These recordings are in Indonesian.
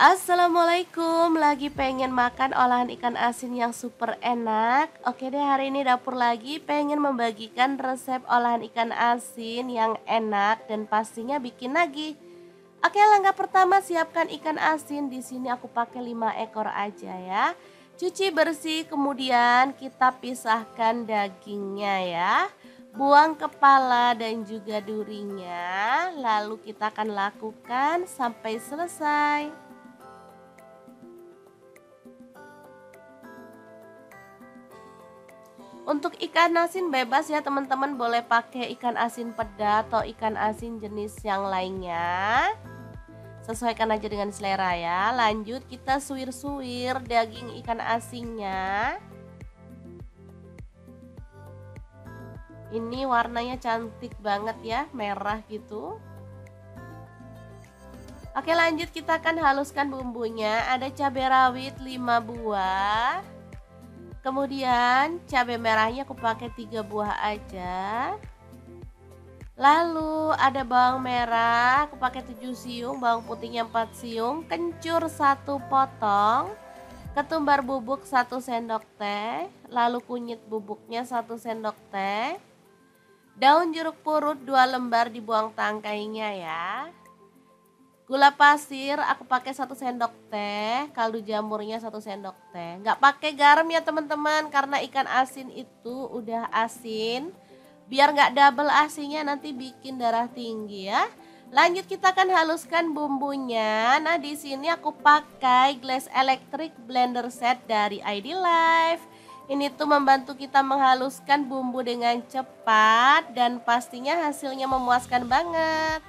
Assalamualaikum, lagi pengen makan olahan ikan asin yang super enak. Oke deh, hari ini dapur lagi pengen membagikan resep olahan ikan asin yang enak dan pastinya bikin nagih. Oke, langkah pertama siapkan ikan asin. Di sini aku pakai 5 ekor aja ya. Cuci bersih, kemudian kita pisahkan dagingnya ya. Buang kepala dan juga durinya. Lalu kita akan lakukan sampai selesai. Untuk ikan asin bebas ya teman-teman, boleh pakai ikan asin peda atau ikan asin jenis yang lainnya. Sesuaikan aja dengan selera ya. Lanjut kita suwir-suwir daging ikan asinnya. Ini warnanya cantik banget ya, merah gitu. Oke, lanjut kita akan haluskan bumbunya. Ada cabai rawit 5 buah. Kemudian cabai merahnya aku pakai 3 buah aja. Lalu ada bawang merah, aku pakai 7 siung, bawang putihnya 4 siung, kencur 1 potong, ketumbar bubuk 1 sendok teh, lalu kunyit bubuknya 1 sendok teh, daun jeruk purut 2 lembar dibuang tangkainya ya. Gula pasir aku pakai 1 sendok teh, kaldu jamurnya 1 sendok teh. Nggak pakai garam ya teman-teman, karena ikan asin itu udah asin. Biar nggak double asinnya nanti bikin darah tinggi ya. Lanjut kita akan haluskan bumbunya. Nah, di sini aku pakai Glass Electric Blender Set dari ID Life. Ini tuh membantu kita menghaluskan bumbu dengan cepat dan pastinya hasilnya memuaskan banget.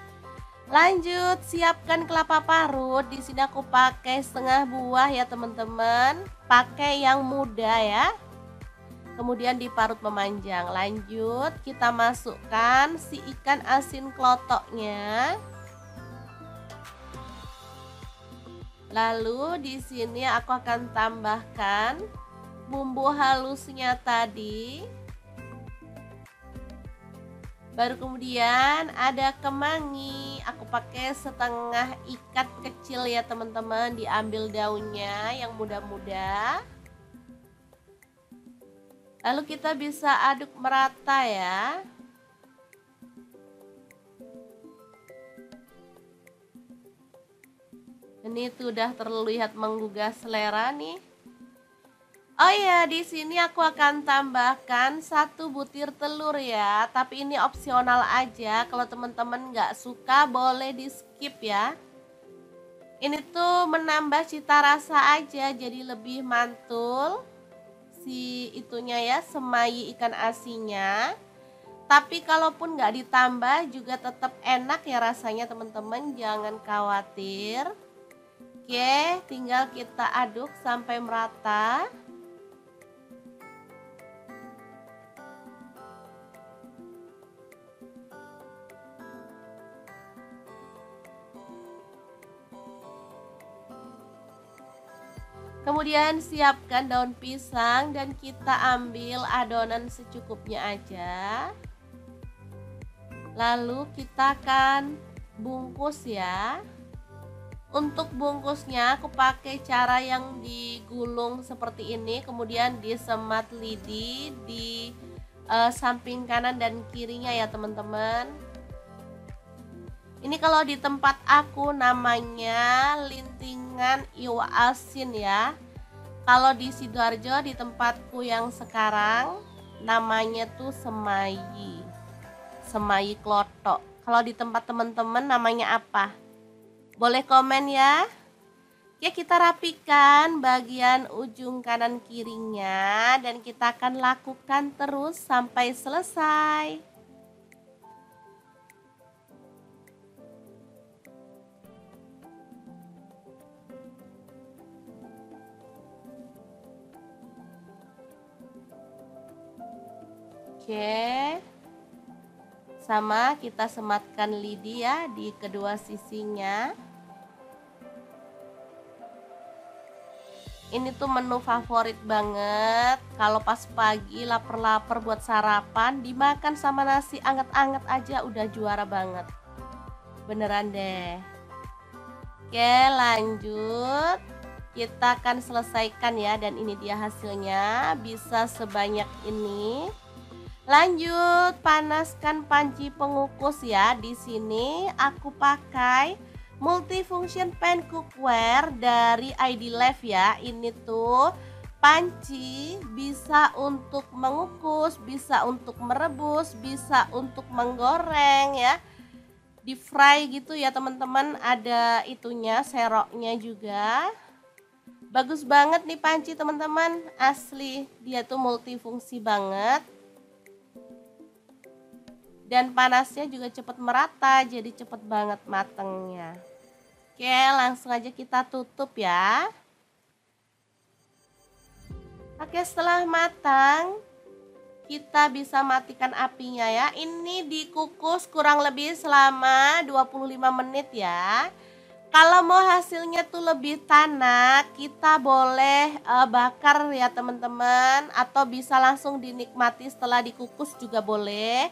Lanjut, siapkan kelapa parut. Di sini aku pakai setengah buah ya teman-teman. Pakai yang muda ya. Kemudian diparut memanjang. Lanjut, kita masukkan si ikan asin klotoknya. Lalu di sini aku akan tambahkan bumbu halusnya tadi. Baru kemudian ada kemangi, aku pakai setengah ikat kecil ya teman-teman, diambil daunnya yang muda-muda. Lalu kita bisa aduk merata ya. Ini tuh udah terlihat menggugah selera nih. Oh iya, di sini aku akan tambahkan 1 butir telur ya, tapi ini opsional aja. Kalau teman-teman nggak suka boleh di skip ya. Ini tuh menambah cita rasa aja, jadi lebih mantul si itunya ya, semai ikan asinnya. Tapi kalaupun nggak ditambah juga tetap enak ya rasanya teman-teman, jangan khawatir. Oke, tinggal kita aduk sampai merata. Kemudian siapkan daun pisang dan kita ambil adonan secukupnya aja. Lalu kita akan bungkus ya. Untuk bungkusnya aku pakai cara yang digulung seperti ini, kemudian disemat lidi di samping kanan dan kirinya ya teman-teman. Ini kalau di tempat aku namanya lintingan iwa asin ya. Kalau di Sidoarjo di tempatku yang sekarang namanya tuh semayi. Semayi klotok. Kalau di tempat teman-teman namanya apa? Boleh komen ya. Ya, kita rapikan bagian ujung kanan kirinya dan kita akan lakukan terus sampai selesai. Oke, sama kita sematkan lidi ya di kedua sisinya. Ini tuh menu favorit banget. Kalau pas pagi lapar-lapar buat sarapan, dimakan sama nasi anget-anget aja udah juara banget. Beneran deh. Oke, lanjut. Kita akan selesaikan ya, dan ini dia hasilnya, bisa sebanyak ini. Lanjut, panaskan panci pengukus ya. Di sini aku pakai multifunction pan cookware dari ID Life ya. Ini tuh panci bisa untuk mengukus, bisa untuk merebus, bisa untuk menggoreng ya. Di fry gitu ya teman-teman, ada itunya, seroknya juga. Bagus banget nih panci teman-teman, asli dia tuh multifungsi banget. Dan panasnya juga cepet merata, jadi cepet banget matengnya. Oke, langsung aja kita tutup ya. Oke, setelah matang, kita bisa matikan apinya ya. Ini dikukus kurang lebih selama 25 menit ya. Kalau mau hasilnya tuh lebih tanak, kita boleh bakar ya teman-teman, atau bisa langsung dinikmati setelah dikukus juga boleh.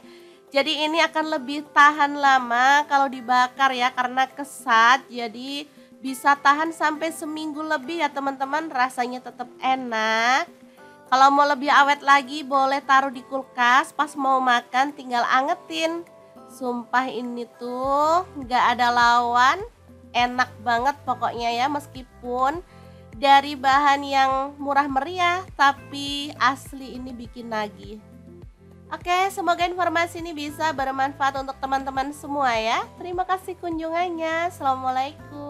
Jadi ini akan lebih tahan lama kalau dibakar ya, karena kesat, jadi bisa tahan sampai seminggu lebih ya teman-teman, rasanya tetap enak. Kalau mau lebih awet lagi boleh taruh di kulkas, pas mau makan tinggal angetin. Sumpah ini tuh nggak ada lawan, enak banget pokoknya ya, meskipun dari bahan yang murah meriah tapi asli ini bikin nagih. Oke, semoga informasi ini bisa bermanfaat untuk teman-teman semua ya. Terima kasih kunjungannya. Assalamualaikum.